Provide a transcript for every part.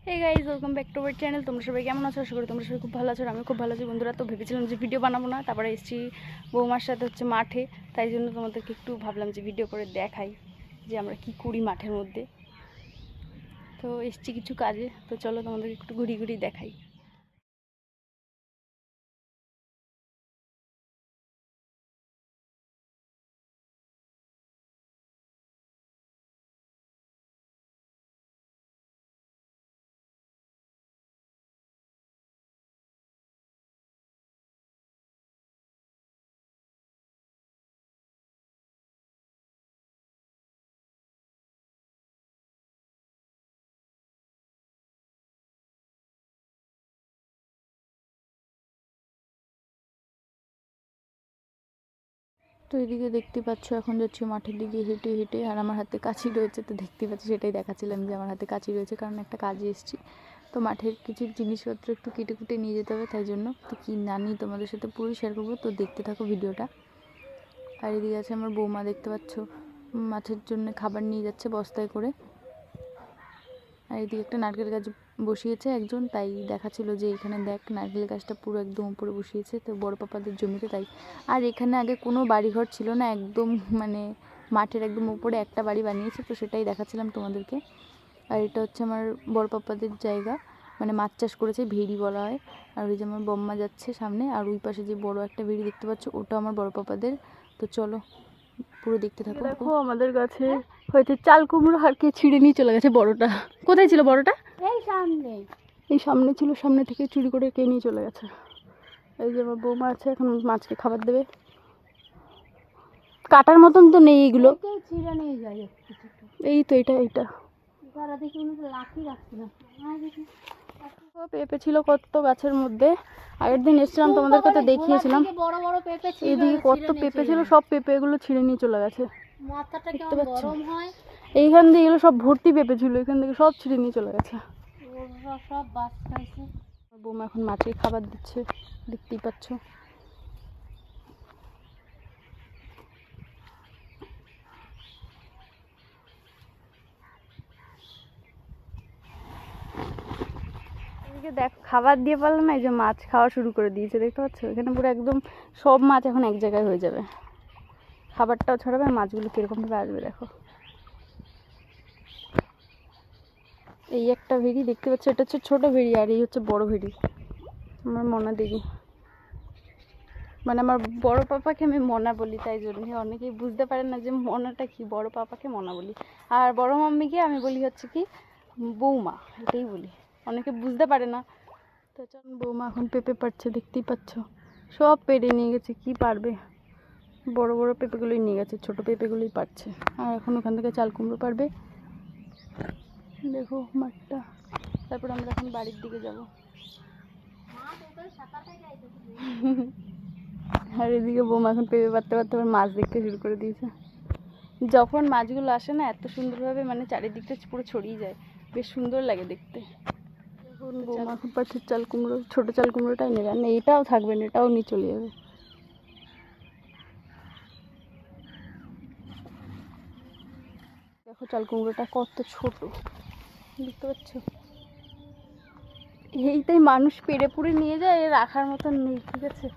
Hey guys, welcome back to our channel. তোমরা সবাই কেমন আছো? আশা করি তোমরা সবাই খুব ভালো আছো। আমি খুব ভালো আছি বন্ধুরা। তো ভেবেছিলাম যে ভিডিও বানাবো না, তারপরে এসেছি বৌমার সাথে মাঠে, তাই জন্য তোমাদেরকে একটু ভাবলাম যে ভিডিও করে দেখাই যে আমরা কি করি মাঠের মধ্যে। তো এসেছি কিছু কাজে, তো চলো তোমাদেরকে একটু ঘুরি ঘুরি দেখাই। তো এদিকে দেখতে পাচ্ছ, এখন যাচ্ছি মাঠের দিকে হেঁটে হেঁটে, আর আমার হাতে কাঁচি রয়েছে। তো দেখতে পাচ্ছি, সেটাই দেখাচ্ছিলাম যে আমার হাতে কাঁচি রয়েছে, কারণ একটা কাজে এসেছি। তো মাঠের কিছু জিনিসপত্র একটু কেটে কুটে নিয়ে যেতে হবে, তাই জন্য। তো কী না নিই তোমাদের সাথে পুরো শেয়ার করবো, তো দেখতে থাকো ভিডিওটা। আর এদিকে আছে আমার বৌমা, দেখতে পাচ্ছ মাছের জন্য খাবার নিয়ে যাচ্ছে বস্তায় করে। আর এদিকে একটা নারকেল গাছ বসিয়েছে একজন, তাই দেখাচ্ছিল যে এখানে দেখ নারকেল গাছটা পুরো একদম উপরে বসিয়েছে, তো বড় পাপাদের জমিতে। তাই আর এখানে আগে কোনো বাড়িঘর ছিল না, একদম মানে মাঠের একদম উপরে একটা বাড়ি বানিয়েছে, তো সেটাই দেখাচ্ছিলাম তোমাদেরকে। আর এটা হচ্ছে আমার বড় পাপাদের জায়গা, মানে মাছ চাষ করেছে, ভেড়ি বলা হয়। আর ওই যে আমার বম্মা যাচ্ছে সামনে, আর ওই পাশে যে বড় একটা ভেড়ি দেখতে পাচ্ছ, ওটা আমার বড় পাপাদের। তো চলো পুরো দেখতে থাকো। দেখো আমাদের গাছে হয়েছে চাল কুমড়ো, আর কে ছিঁড়ে নিয়ে চলে গেছে। বড়টা কোথায় ছিল? বড়টা এই সামনে ছিল, সামনে থেকে চুরি করে কে নিয়ে চলে গেছে। এই যে আমার বৌমা আছে, এখন মাছকে খাবার দেবে। কাটার মতন তো নেই এগুলো, এই তো এইটা পেঁপে ছিল কত গাছের মধ্যে। আগের দিন এসেছিলাম, তোমাদের কথা দেখিয়েছিলাম। এদিকে কত পেঁপে ছিল, সব পেঁপে এগুলো ছিঁড়ে নিয়ে চলে গেছে। দেখতে পাচ্ছ, এইখান দিয়ে এগুলো সব ভর্তি পেঁপে ছিল, এখান থেকে সব ছিঁড়ে নিয়ে চলে গেছে। বৌমা এখন মাছকে খাবার দিচ্ছে, দেখতেই পাচ্ছ। দেখ খাবার দিয়ে পারলো না, এই যে মাছ খাওয়া শুরু করে দিয়েছে, দেখতে পাচ্ছ। এখানে পুরো একদম সব মাছ এখন এক জায়গায় হয়ে যাবে, খাবারটাও ছড়াবে, আর মাছগুলো কীরকমভাবে আসবে দেখো। এই একটা ভেড়ি দেখতে পাচ্ছ, এটা হচ্ছে ছোটো ভেড়ি, আর এই হচ্ছে বড় ভেড়ি, আমার মনা দেবী। মানে আমার বড় পাপাকে আমি মনা বলি, তাই জন্য অনেকেই বুঝতে পারে না যে মনাটা কি। বড় পাপাকে মনা বলি, আর বড় মাম্মিকে আমি বলি হচ্ছে কি বৌমা, এটাই বলি, অনেকে বুঝতে পারে না। তো বৌমা এখন পেঁপে পাড়ছে, দেখতেই পাচ্ছ, সব পেড়ে নিয়ে গেছে, কি পারবে। বড় বড় পেঁপেগুলোই নিয়ে গেছে, ছোট পেঁপেগুলোই পাড়ছে। আর এখন ওখান থেকে চাল কুমড়ো পারবে, দেখো মাঠটা। তারপর আমরা এখন বাড়ির দিকে যাব। আর এদিকে বৌমা এখন পেঁপে পাড়তে পারতে আবার মাছ দেখতে শুরু করে দিয়েছে। যখন মাছগুলো আসে না, এত সুন্দরভাবে মানে চারিদিকটা পুরো ছড়িয়ে যায়, বেশ সুন্দর লাগে দেখতে। এখন বৌমা এখন পাচ্ছে চাল কুমড়ো, ছোটো চাল কুমড়োটাই নেবে, আর এটাও থাকবে না, এটাও নিয়ে চলে যাবে। দেখো চাল কুমড়োটা কত ছোট, দেখতে পাচ্ছ। এইটাই মানুষ পেড়ে পুড়ে নিয়ে যায়, রাখার মতন নেই, ঠিক আছে।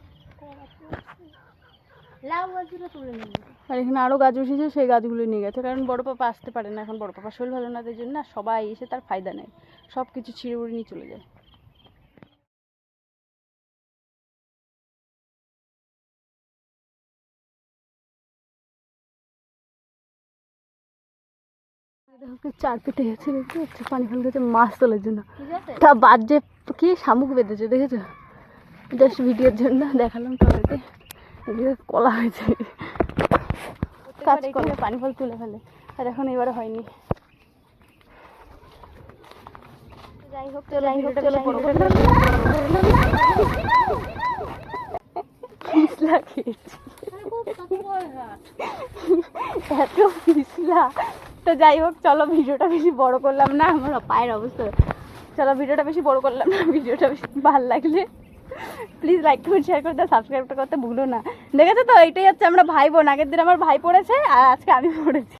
আর এখানে আরও গাছ বসেছে, সেই গাছগুলো নিয়ে গেছে, কারণ বড় পাপা আসতে পারে না এখন, বড় পাপা শরীর ভালো না, তাই জন্য না সবাই এসে তার ফায়দা নেয়, সব কিছু ছিঁড়ে উড়ে নিয়ে চলে যায়। দেখো চার পেটে গেছে, দেখতে পাচ্ছ, পানি ফেল গেছে মাছ তোলার জন্য। তা বাদ যে কি শামুক বেঁধেছে, দেখেছো? জাস্ট ভিডিওর জন্য দেখালাম তোমাদেরকে। এদিকে কলা হয়েছে, কাজ করে পানি ফল তুলে ফেলে, আর এখন এবারে হয়নি। যাই হোক চলো, পিছলা খেয়েছি, এত পিছলা। তো যাই হোক চলো, ভিডিওটা বেশি বড় করলাম না, আমার পায়ের অবস্থা। চলো ভিডিওটা বেশি বড় করলাম না, ভিডিওটা বেশি ভালো লাগলে প্লিজ লাইক কমেন্ট শেয়ার করে দাও, সাবস্ক্রাইবটা করতে ভুলো না। দেখেছো তো, এইটাই হচ্ছে আমরা ভাই বোন। আগের দিন আমার ভাই পড়েছে, আর আজকে আমি পড়েছি।